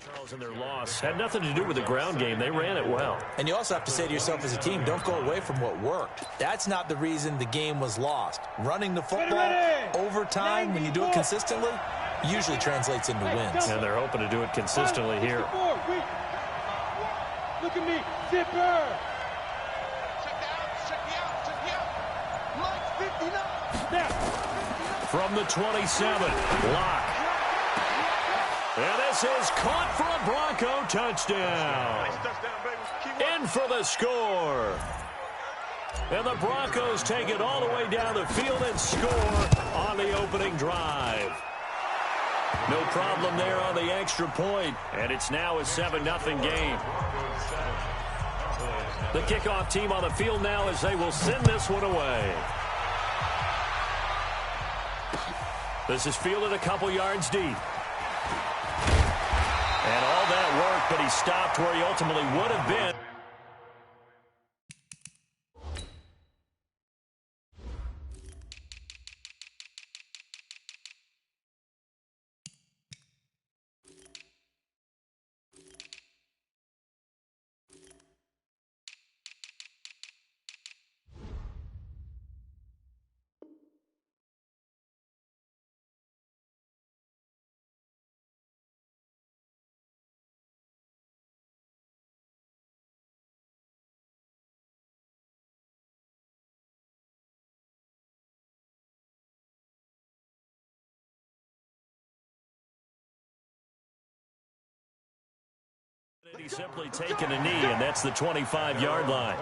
Charles and their loss had nothing to do with the ground game. They ran it well. And you also have to say to yourself as a team, don't go away from what worked. That's not the reason the game was lost. Running the football over time, when you do it consistently, usually translates into wins. And they're hoping to do it consistently here. Look at me, zipper. From the 27, Locke. And this is caught for a Bronco touchdown. In for the score. And the Broncos take it all the way down the field and score on the opening drive. No problem there on the extra point, and it's now a 7-0 game. The kickoff team on the field now as they will send this one away. This is fielded a couple yards deep. And all that work, but he stopped where he ultimately would have been. He's simply taken a knee, and that's the 25-yard line.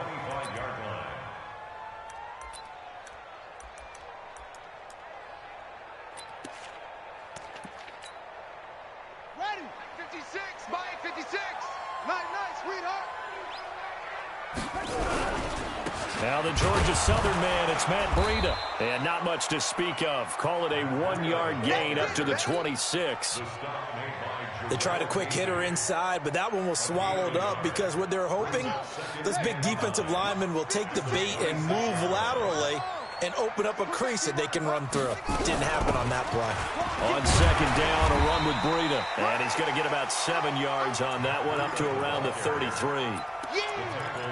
Ready, 56, Mike, 56. Night, sweetheart. Now the Georgia Southern man, it's Matt Breida. And not much to speak of. Call it a 1-yard gain up to the 26. They tried a quick hitter inside, but that one was swallowed up because what they're hoping, this big defensive lineman will take the bait and move laterally and open up a crease that they can run through. Didn't happen on that play. On second down, a run with Breida. And he's going to get about 7 yards on that one, up to around the 33.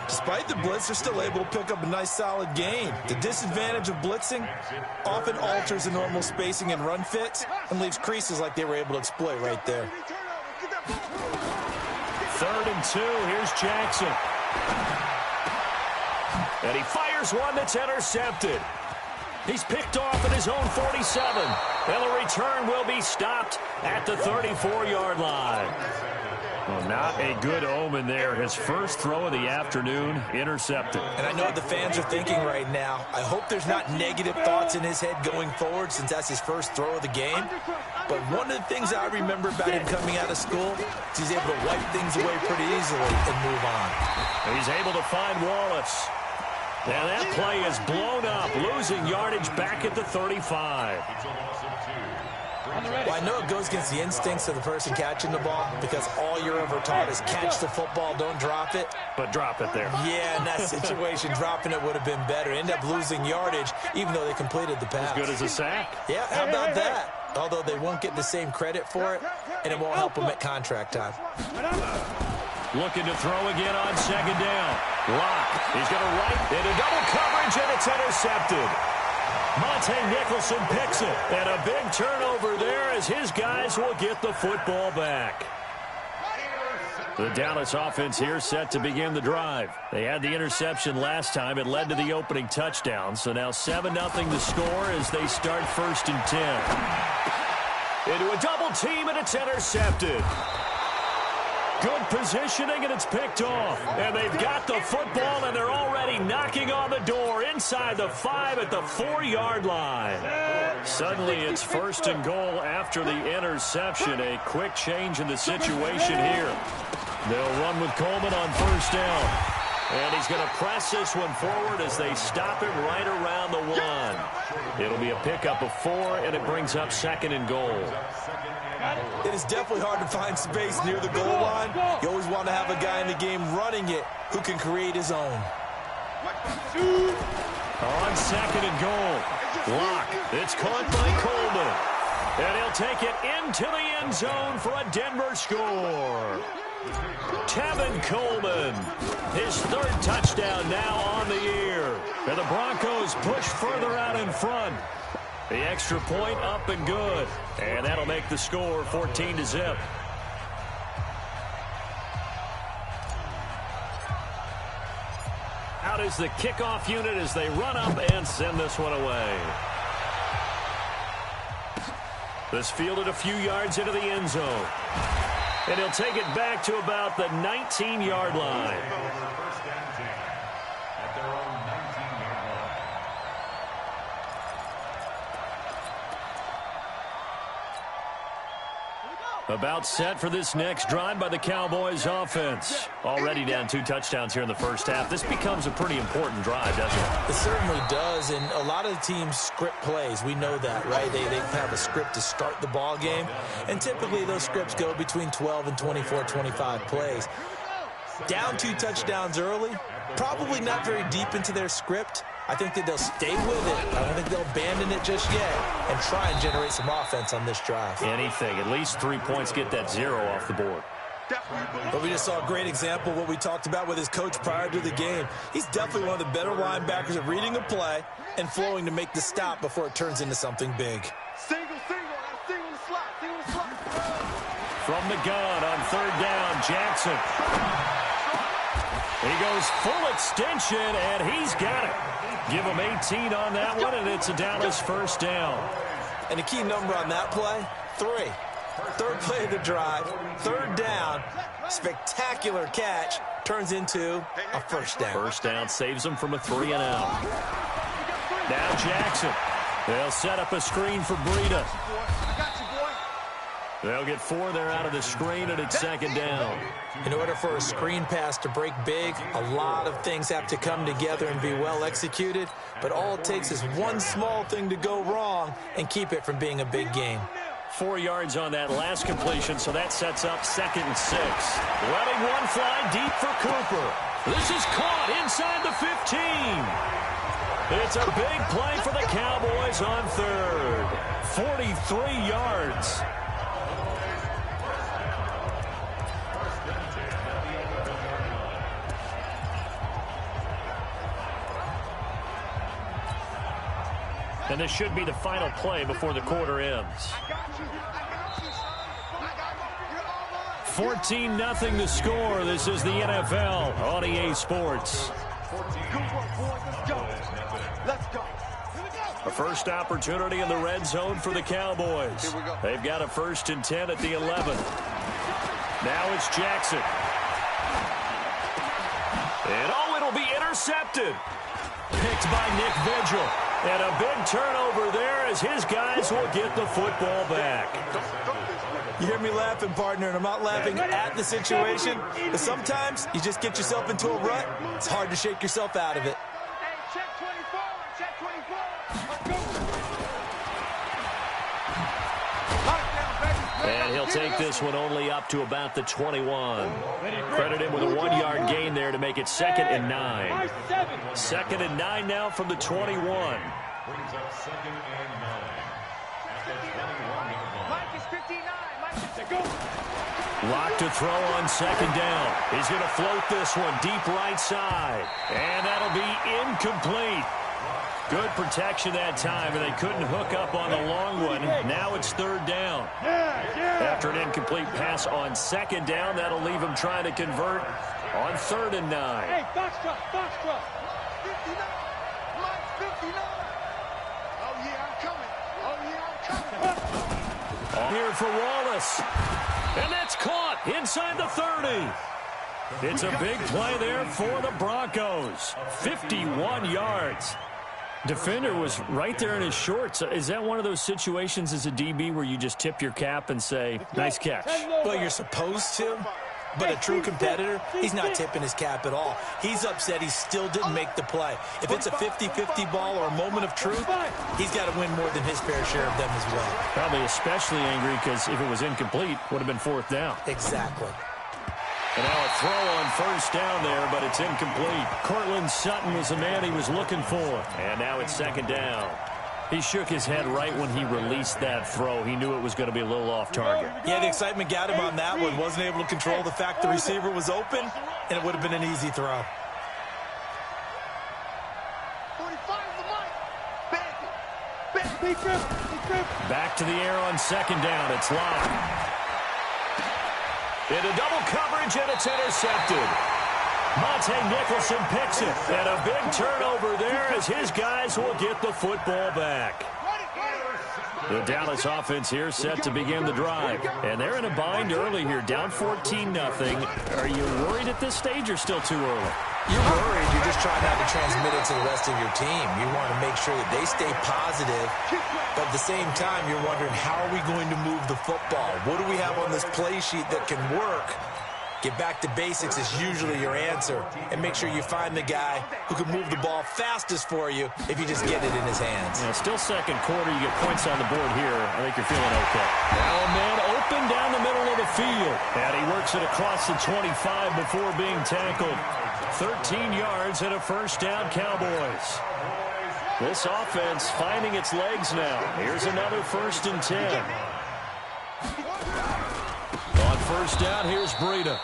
Despite the blitz, they're still able to pick up a nice, solid gain. The disadvantage of blitzing often alters the normal spacing and run fits and leaves creases like they were able to exploit right there. 3rd and 2. Here's Jackson. And he fires one that's intercepted. He's picked off at his own 47. And the return will be stopped at the 34-yard line. Well, not a good omen there. His first throw of the afternoon intercepted. And I know what the fans are thinking right now. I hope there's not negative thoughts in his head going forward since that's his first throw of the game. But one of the things I remember about him coming out of school is he's able to wipe things away pretty easily and move on. He's able to find Wallace. And that play is blown up, losing yardage back at the 35. Well, I know it goes against the instincts of the person catching the ball because all you're ever taught is catch the football, don't drop it. But drop it there. Yeah, in that situation, dropping it would have been better. End up losing yardage, even though they completed the pass. As good as a sack. Yeah, how about that? Although they won't get the same credit for it, and it won't help them at contract time. Looking to throw again on second down. Locke. He's going to right into double coverage, and it's intercepted. Monte Nicholson picks it, and a big turnover there as his guys will get the football back. The Dallas offense here set to begin the drive. They had the interception last time. It led to the opening touchdown, so now 7-0 the score as they start 1st and 10. Into a double team, and it's intercepted. Good positioning, and it's picked off. And they've got the football, and they're already knocking on the door inside the 5 at the 4-yard line. Suddenly, it's 1st and goal after the interception. A quick change in the situation here. They'll run with Coleman on 1st down. And he's going to press this one forward as they stop him right around the 1. It'll be a pickup of 4, and it brings up 2nd and goal. It is definitely hard to find space near the goal line. You always want to have a guy in the game running it who can create his own. On 2nd and goal. Locke. It's caught by Coleman. And he'll take it into the end zone for a Denver score. Tevin Coleman, his third touchdown now on the year. And the Broncos push further out in front. The extra point up and good. And that'll make the score 14-0. Out is the kickoff unit as they run up and send this one away. This fielded a few yards into the end zone. And he'll take it back to about the 19-yard line. About set for this next drive by the Cowboys offense. Already down 2 touchdowns here in the first half. This becomes a pretty important drive, doesn't it? It certainly does, and a lot of the teams script plays. We know that, right? They have a script to start the ball game, and typically those scripts go between 12 and 24, 25 plays. Down 2 touchdowns early, probably not very deep into their script. I think that they'll stay with it. I don't think they'll abandon it just yet and try and generate some offense on this drive. Anything. At least 3 points, get that 0 off the board. But we just saw a great example of what we talked about with his coach prior to the game. He's definitely one of the better linebackers at reading a play and flowing to make the stop before it turns into something big. Single slot. From the gun on third down, Jackson. He goes full extension, and he's got it. Give him 18 on that one, and it's a Dallas first down. And the key number on that play, 3. Third play of the drive, third down, spectacular catch, turns into a first down. First down saves him from a 3 and out. Now Jackson. They'll set up a screen for Breida. They'll get 4 there out of the screen, and it's second down. In order for a screen pass to break big, a lot of things have to come together and be well executed, but all it takes is one small thing to go wrong and keep it from being a big game. 4 yards on that last completion, so that sets up 2nd and 6. Letting one fly deep for Cooper. This is caught inside the 15. It's a big play for the Cowboys on third. 43 yards. And this should be the final play before the quarter ends. 14-0 the score. This is the NFL on EA Sports. A first opportunity in the red zone for the Cowboys. They've got a 1st and 10 at the 11. Now it's Jackson. And it'll be intercepted. Picked by Nick Vigil. And a big turnover there as his guys will get the football back. You hear me laughing, partner, and I'm not laughing at the situation, but sometimes you just get yourself into a rut. It's hard to shake yourself out of it. Check 24. Let's go. And he'll take this one only up to about the 21. Credit him with a 1-yard gain there to make it 2nd and 9. 2nd and 9 now from the 21. Brings up 2nd and 9. Mike is 59. Mike, go. Lock to throw on 2nd down. He's going to float this one deep right side. And that'll be incomplete. Good protection that time, and they couldn't hook up on the long one. Now it's 3rd down. After an incomplete pass on 2nd down, that'll leave him trying to convert on 3rd and 9. Hey, box truck. 59. Mike, 59. Oh, yeah, I'm coming. Here for Wallace. And that's caught inside the 30. It's a big play there for the Broncos. 51 yards. Defender was right there in his shorts. Is that one of those situations as a DB where you just tip your cap and say, nice catch? Well, you're supposed to, but a true competitor, he's not tipping his cap at all. He's upset he still didn't make the play. If it's a 50-50 ball or a moment of truth, he's got to win more than his fair share of them as well. Probably especially angry because if it was incomplete, would have been 4th down. Exactly. And now a throw on 1st down there, but it's incomplete. Cortland Sutton was the man he was looking for. And now it's 2nd down. He shook his head right when he released that throw. He knew it was going to be a little off target. Yeah, the excitement got him on that one. Wasn't able to control the fact the receiver was open, and it would have been an easy throw. 45 the mic. Back to the air on second down. It's Locke. Into double coverage, and it's intercepted. Monte Nicholson picks it. And a big turnover there as his guys will get the football back. The Dallas offense here set to begin the drive. And they're in a bind early here, down 14-0. Are you worried at this stage or still too early? You're worried. You're just trying not to transmit it to the rest of your team. You want to make sure that they stay positive. But at the same time, you're wondering, how are we going to move the football? What do we have on this play sheet that can work? Get back to basics is usually your answer. And make sure you find the guy who can move the ball fastest for you if you just get it in his hands. Yeah, still second quarter. You get points on the board here. I think you're feeling okay. Now a man open down the middle of the field. And he works it across the 25 before being tackled. 13 yards and a first down, Cowboys. This offense finding its legs now. Here's another 1st and 10. On first down, here's Breida.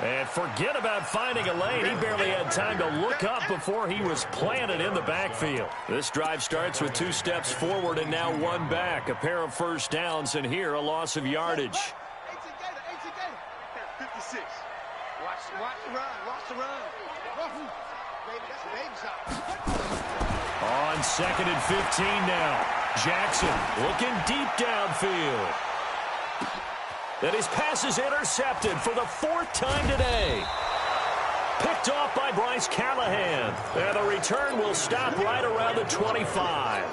And forget about finding a lane. He barely had time to look up before he was planted in the backfield. This drive starts with 2 steps forward and now 1 back. A pair of first downs, and here a loss of yardage. 56. Watch the run. Watch the run. Baby, that's a baby shot. On 2nd and 15 now. Jackson looking deep downfield. And his pass is intercepted for the 4th time today. Picked off by Bryce Callahan. And the return will stop right around the 25.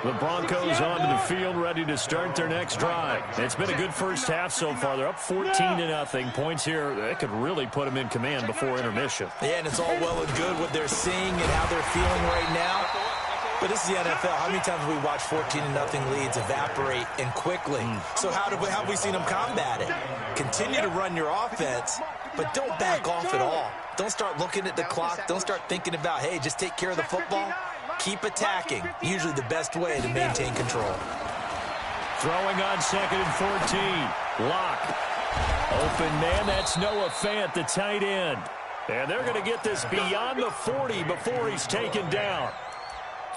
The Broncos onto the field, ready to start their next drive. It's been a good first half so far. They're up 14-0. Points here, that could really put them in command before intermission. Yeah, and it's all well and good what they're seeing and how they're feeling right now. But this is the NFL. How many times have we watched 14-0 leads evaporate and quickly? So how have we seen them combat it? Continue to run your offense, but don't back off at all. Don't start looking at the clock. Don't start thinking about, hey, just take care of the football. Keep attacking. Usually the best way to maintain control. Throwing on 2nd and 14. Locke. Open man, that's Noah Fant, the tight end. And they're going to get this beyond the 40 before he's taken down.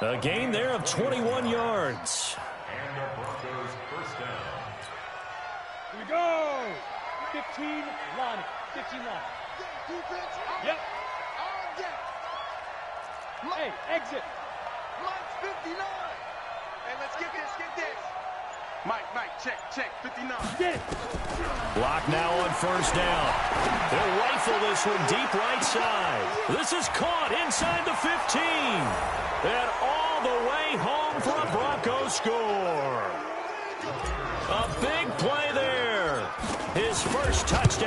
A gain there of 21 yards. And the Broncos first down. Here we go. 15 line. 15 line. Defense. Yep. On deck. Hey, exit. Mike's 59. Hey, let's get this. Get this. Mike, check. 59. Get it. Block now on first down. They'll rifle this one deep right side. This is caught inside the 15. And all the way home for a Broncos score. A big play there. His first touchdown.